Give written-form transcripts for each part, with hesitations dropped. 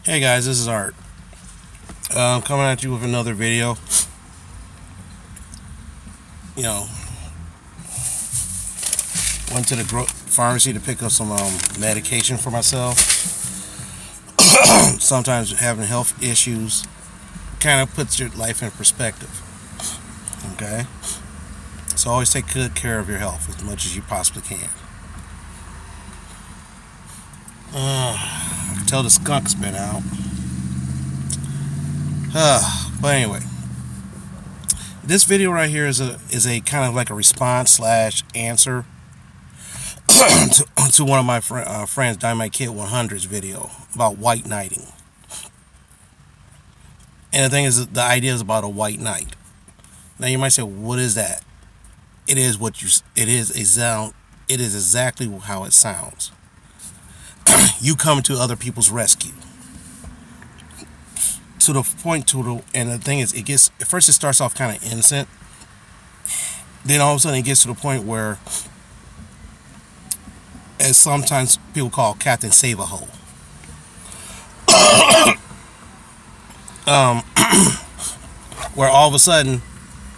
Hey guys, this is Art. I'm coming at you with another video. You know, went to the pharmacy to pick up some medication for myself. Sometimes having health issues kind of puts your life in perspective. Okay? So always take good care of your health as much as you possibly can. I can tell the skunk's been out. But anyway, this video right here is a kind of like a response slash answer to one of my friends Dynamite Kid 100's video about white knighting. And the thing is, the idea is about a white knight. Now you might say, what is that? It is exactly how it sounds. You come to other people's rescue. To the point, and the thing is, at first it starts off kind of innocent. Then all of a sudden it gets to the point where, as sometimes people call Captain Save-A-Hole. Where all of a sudden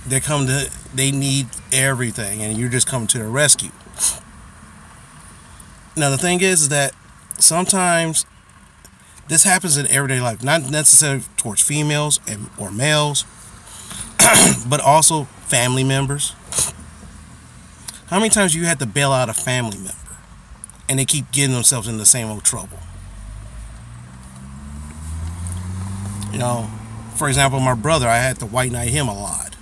they need everything, and you're just coming to their rescue. Now the thing is that sometimes this happens in everyday life, not necessarily towards females or males, but also family members. How many times you had to bail out a family member and they keep getting themselves in the same old trouble? You know, for example, my brother, I had to white knight him a lot.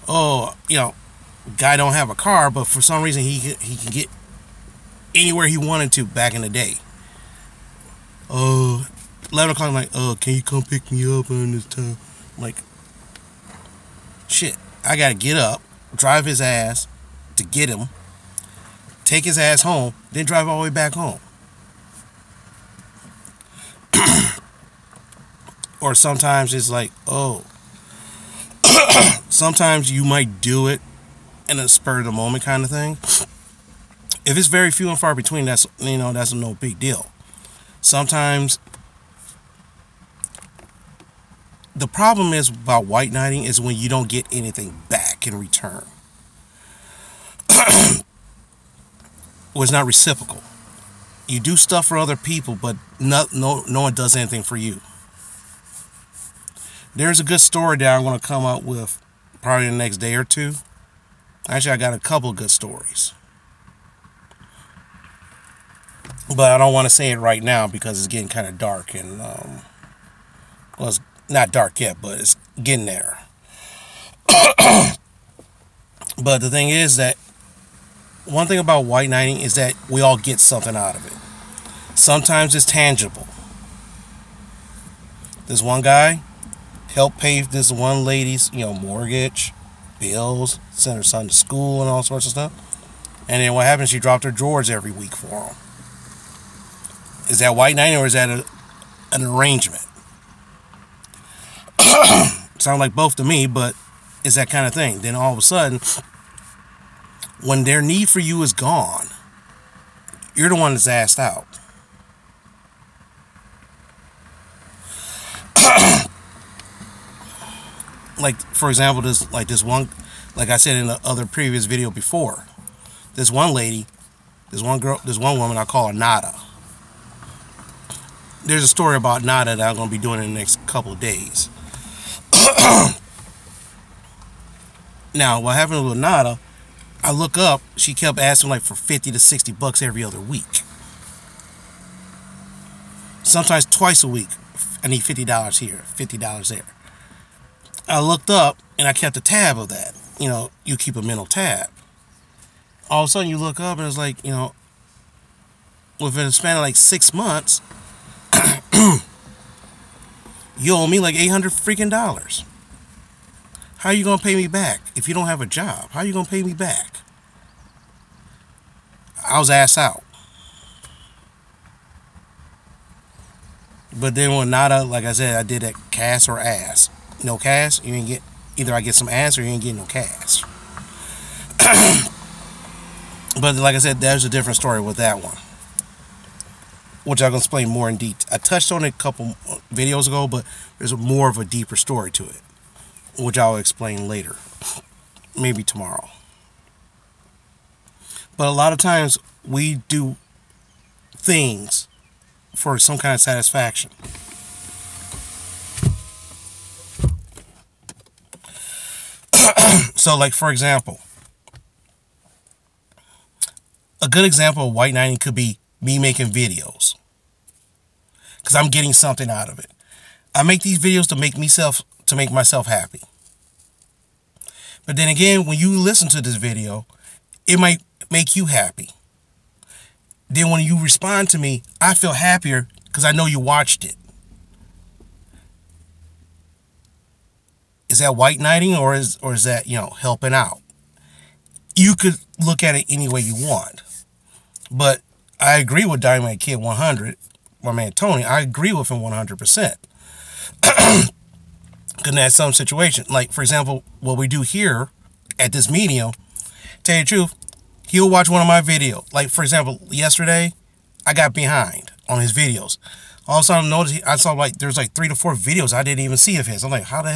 Oh, you know, guy don't have a car, but for some reason he can get anywhere he wanted to back in the day. 11 o'clock, I'm like, can you come pick me up on this time? I'm like, shit, I gotta get up, drive his ass to get him, take his ass home, then drive all the way back home. Or sometimes it's like, sometimes you might do it in a spur of the moment kind of thing. If it's very few and far between, that's no big deal. Sometimes the problem is about white knighting is when you don't get anything back in return. Well, it's not reciprocal. You do stuff for other people, but no one does anything for you. There's a good story that I'm going to come up with probably the next day or two. Actually, I got a couple of good stories. But I don't want to say it right now because it's getting kind of dark, and well, it's not dark yet, but it's getting there. But the thing is that one thing about white knighting is that we all get something out of it. Sometimes it's tangible. This one guy helped pay this one lady's, mortgage, bills, sent her son to school and all sorts of stuff. And then what happened? She dropped her drawers every week for him. Is that white knighting, or is that an arrangement? Sound like both to me, but it's that kind of thing. Then all of a sudden, when their need for you is gone, you're the one that's asked out. Like, for example, this one, like I said in the other previous video before, this one lady, this one woman, I call her Nada. There's a story about Nada that I'm going to be doing in the next couple of days. Now, what happened with Nada, I look up, she kept asking like for 50 to 60 bucks every other week. Sometimes twice a week. I need $50 here, $50 there. I looked up and I kept a tab of that. You keep a mental tab. All of a sudden you look up and it's like, within a span of like 6 months, you owe me like $800 freaking dollars. How are you gonna pay me back if you don't have a job? How are you gonna pay me back? I was asked out. But then when Nada, like I said, I did that cash or ass. No cash, you ain't get, either I get some ass or you ain't getting no cash. But like I said, there's a different story with that one. which I can explain more in detail. I touched on it a couple videos ago, but there's more of a deeper story to it, which I'll explain later, maybe tomorrow. But a lot of times we do things for some kind of satisfaction. So, like, for example, a good example of whiteknighting could be me making videos, because I'm getting something out of it. I make these videos to make myself happy. But then again, when you listen to this video, it might make you happy. Then when you respond to me, I feel happier because I know you watched it. Is that whiteknighting, or is that, helping out? You could look at it any way you want. But I agree with Dynamite Kid 100, my man Tony. I agree with him 100%. Because that's some situation. Like, for example, what we do here at this medium, tell you the truth, he'll watch one of my videos. Like, for example, yesterday, I got behind on his videos. All of a sudden, I saw there's 3 to 4 videos I didn't even see of his. I'm like, how did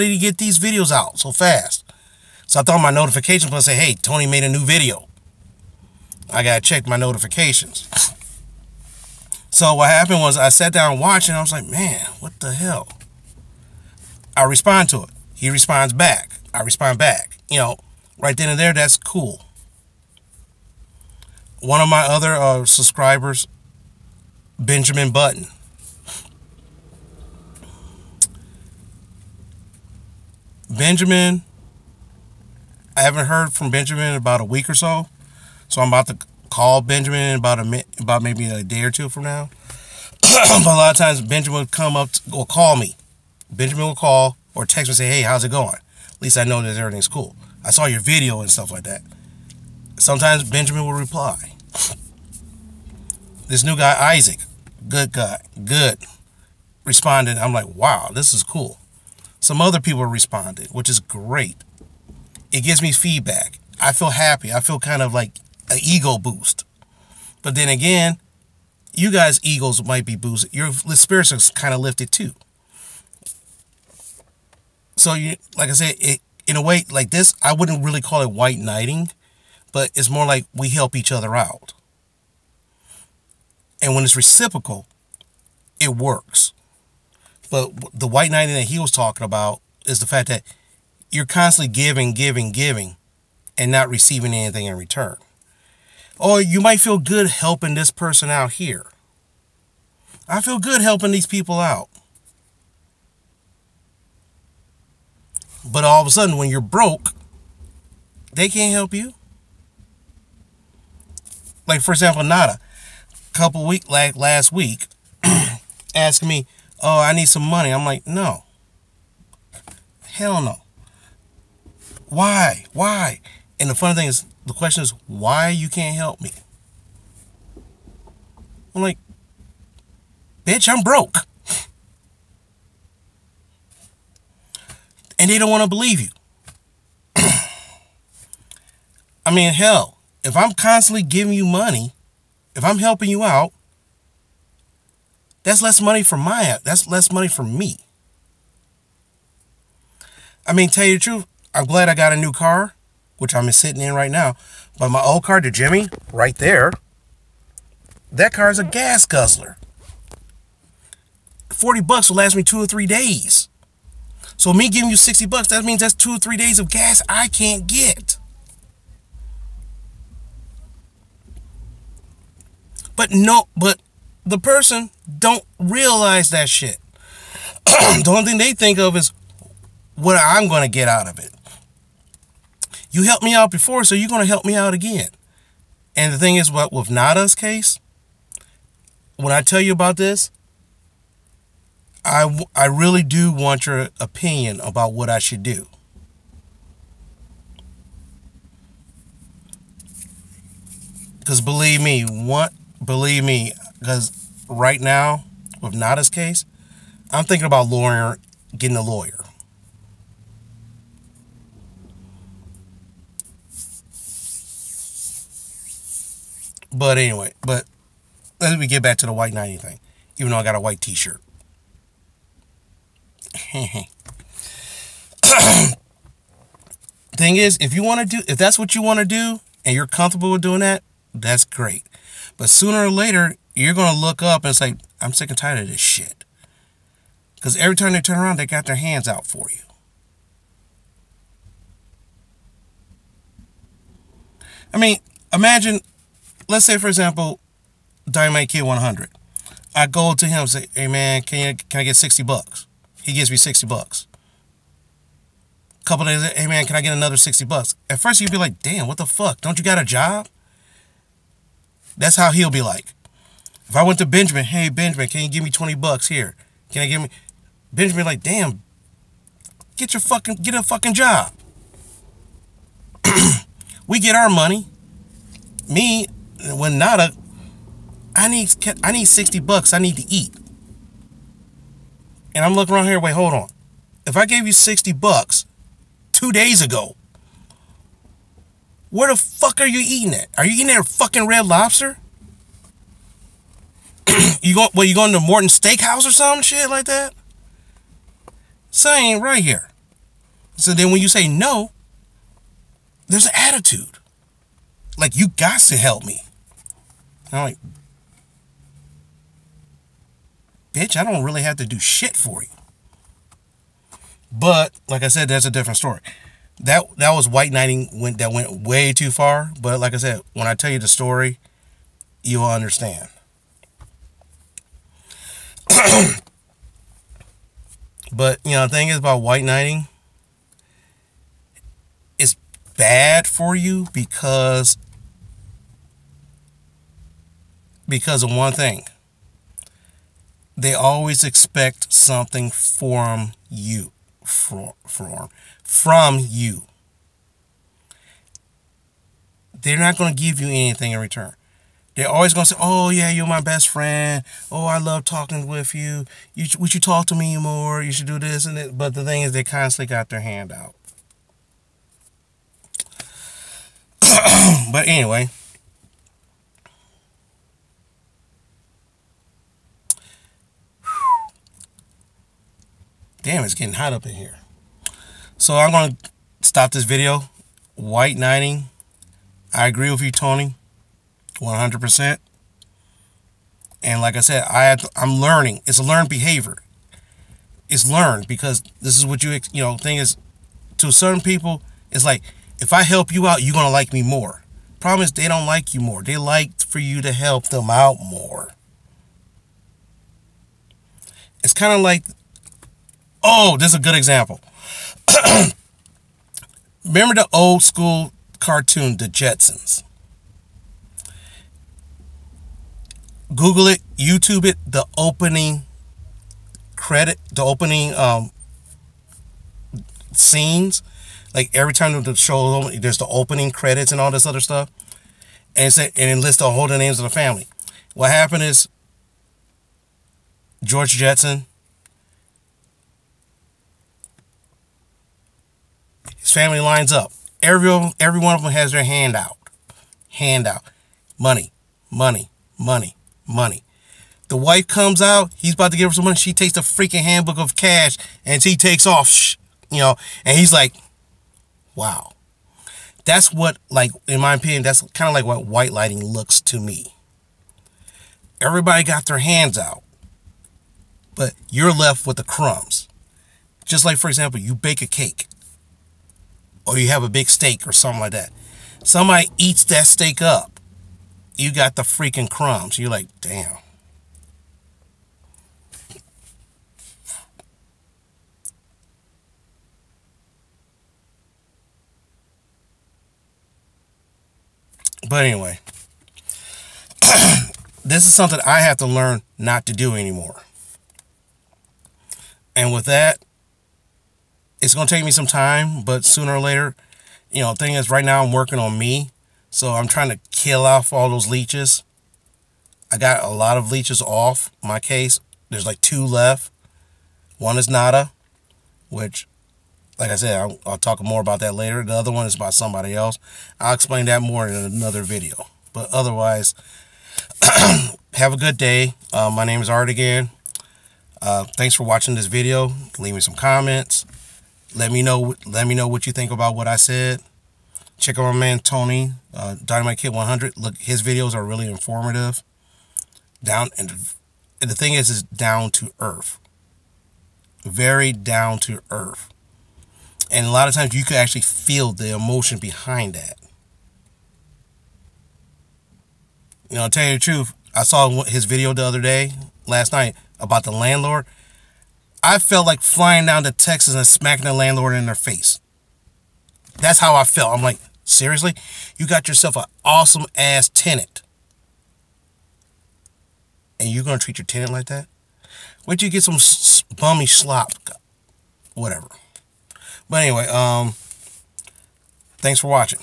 he get these videos out so fast? So I thought my notifications would say, hey, Tony made a new video. I gotta check my notifications. So what happened was I sat down watching. I was like, man, what the hell? I respond to it. He responds back. I respond back. Right then and there, that's cool. One of my other subscribers, Benjamin Button. Benjamin, I haven't heard from Benjamin in about a week or so. So I'm about to call Benjamin in about maybe a day or two from now. But a lot of times Benjamin would come up or call me. Benjamin will call or text me and say, hey, how's it going? At least I know that everything's cool. I saw your video and stuff like that. Sometimes Benjamin will reply. This new guy, Isaac, good guy, good, responded. I'm like, wow, this is cool. Some other people responded, which is great. It gives me feedback. I feel happy. I feel kind of like an ego boost. But then again, you guys' egos might be boosted. Your spirits are kind of lifted too. So, like I said, in a way like this, I wouldn't really call it whiteknighting, but it's more like we help each other out. And when it's reciprocal, it works. But the whiteknighting that he was talking about is the fact that you're constantly giving, and not receiving anything in return. Or you might feel good helping this person out here. I feel good helping these people out. But all of a sudden, when you're broke, they can't help you. Like, for example, Nada, last week, asking me, oh, I need some money. I'm like, no. Hell no. Why? And the funny thing is, the question is, why you can't help me? I'm like, bitch, I'm broke. And they don't want to believe you. I mean, hell, if I'm constantly giving you money, if I'm helping you out, that's less money for that's less money for me. I mean, tell you the truth, I'm glad I got a new car, which I'm sitting in right now. But my old car, the Jimmy, right there, that car is a gas guzzler. $40 will last me 2 or 3 days. So me giving you $60, that means that's 2 or 3 days of gas I can't get. But the person don't realize that shit. The only thing they think of is what I'm going to get out of it. You helped me out before, so you're going to help me out again. And the thing is, what with Nada's case, when I tell you about this, I really do want your opinion about what I should do. Because believe me, because right now, with Nada's case, I'm thinking about getting a lawyer. But anyway, let me get back to the white knighting thing. Even though I got a white t-shirt. Thing is, if that's what you want to do and you're comfortable with doing that, that's great. But sooner or later, you're going to look up and say, I'm sick and tired of this shit. Because every time they turn around, they got their hands out for you. I mean, imagine, let's say, for example, Dynamite Kid 100. I go to him and say, hey man, can I get $60? He gives me $60. Couple days later, hey man, can I get another $60? At first you'd be like, damn, what the fuck? Don't you got a job? That's how he'll be like. If I went to Benjamin, hey Benjamin, can you give me $20 here? Can I give me? Benjamin like, damn, get a fucking job. We get our money. Me, when Nada, I need $60. I need to eat. And I'm looking around here, wait, hold on. If I gave you $60 2 days ago, where the fuck are you eating at? Are you eating at a fucking Red Lobster? You going to Morton Steakhouse or some shit like that? Saying right here. So then when you say no, there's an attitude. Like, you got to help me. I'm like, bitch, I don't really have to do shit for you. But like I said, that's a different story. That was white knighting that went way too far. But like I said, when I tell you the story, you'll understand. But the thing is about white knighting, it's bad for you because of one thing. They always expect something from you. From you. They're not going to give you anything in return. They're always going to say, oh yeah, you're my best friend. Oh, I love talking with you. Would you talk to me more? You should do this and that. But the thing is, they constantly got their hand out. But anyway. Damn, it's getting hot up in here. So I'm going to stop this video. White knighting. I agree with you, Tony. 100%. And like I said, I'm learning. It's a learned behavior. It's learned because this is what thing is, to certain people, it's like, if I help you out, you're going to like me more. Problem is, they don't like you more. They like for you to help them out more. It's kind of like, oh, this is a good example. Remember the old school cartoon, The Jetsons? Google it, YouTube it, the opening scenes. Like every time the show, there's the opening credits and all this other stuff. And it lists the whole names of the family. What happened is George Jetson, his family lines up. Every one of them has their hand out. Money. The wife comes out. He's about to give her some money. She takes the freaking handbook of cash and he takes off. And he's like, wow. That's what, like, in my opinion, that's kind of like what white lighting looks to me. Everybody got their hands out, but you're left with the crumbs. Just like, for example, you bake a cake or you have a big steak or something like that. Somebody eats that steak up. You got the freaking crumbs. You're like, damn. But anyway, this is something I have to learn not to do anymore. And with that, it's going to take me some time, but sooner or later, the thing is, right now I'm working on me. So I'm trying to kill off all those leeches. I got a lot of leeches off my case. There's like 2 left. One is Nada, which, like I said, I'll talk more about that later. The other one is about somebody else. I'll explain that more in another video. But otherwise, have a good day. My name is Art again. Thanks for watching this video. Leave me some comments. Let me know what you think about what I said. Check out my man Tony, Dynamite Kid 100. Look, his videos are really informative. And the thing is down to earth. Very down to earth. And a lot of times you can actually feel the emotion behind that. You know, I'll tell you the truth. I saw his video the other day, last night, about the landlord. I felt like flying down to Texas and smacking the landlord in their face. That's how I felt. I'm like, seriously? You got yourself an awesome ass tenant, and you're gonna treat your tenant like that? Wait till you get some bummy slop, whatever. But anyway, thanks for watching.